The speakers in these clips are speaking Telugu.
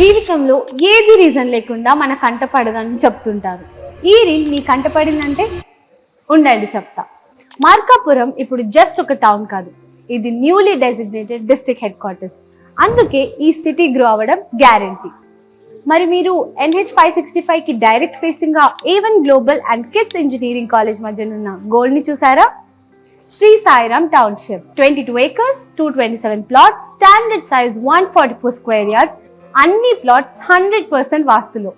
జీవితంలో ఏది రీజన్ లేకుండా మన కంట పడదని చెప్తుంటారు. ఈ రీల్ మీ కంట పడిందంటే ఉండండి చెప్తా. మార్కాపురం ఇప్పుడు జస్ట్ ఒక టౌన్ కాదు, ఇది newly designated district head quarters. అందుకే ఈ సిటీ గ్రో అవ్వడం గ్యారంటీ. మరి మీరు NH565కి డైరెక్ట్ ఫేసింగ్ గా A1 global and kids engineering college మధ్యనున్న గోల్ ని చూసారా? Shri Sairam township, 22 acres, 227 plots, standard size 144 square yards, అన్ని ప్లాట్స్ 100% వాస్తులో,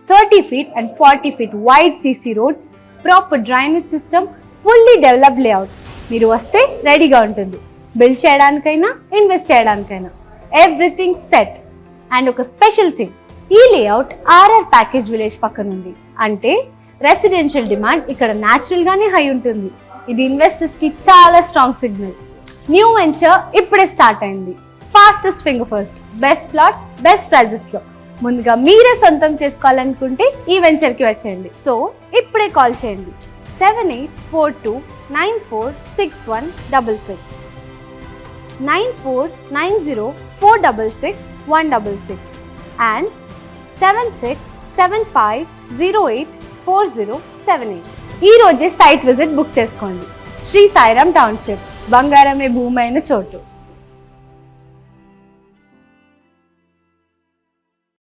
30 feet and 40 feet wide CC roads, proper drainage system, fully developed layout. మీరు వస్తే రెడీగా ఉంటుంది. బిల్డ్ చేయడానికైనా ఇన్వెస్ట్ చేయడానికైనా ఎవ్రీథింగ్ సెట్. అండ్ ఒక స్పెషల్ థింగ్, ఈ లేఅవుట్ RR ప్యాకేజ్ విలేజ్ పక్కన ఉంది. అంటే రెసిడెన్షియల్ డిమాండ్ ఇక్కడ న్యాచురల్ గానే హై ఉంటుంది. ఇది ఇన్వెస్టర్స్ కి చాలా స్ట్రాంగ్ సిగ్నల్. న్యూ వెంచర్ ఇప్పుడే స్టార్ట్ అయింది. Fastest finger first, best plots, best prices లో. ముందుగా మీరే సొంతం చేసుకోవాలనుకుంటే ఈ వెంచర్ కి వచ్చేయండి. సో ఇప్పుడే కాల్ చేయండి 7842946166, 9490466166 and 7675084078. ఈ రోజే సైట్ విజిట్ బుక్ చేసుకోండి. శ్రీ సాయిరామ్ టౌన్షిప్, బంగారమే భూమి అయిన చోటు.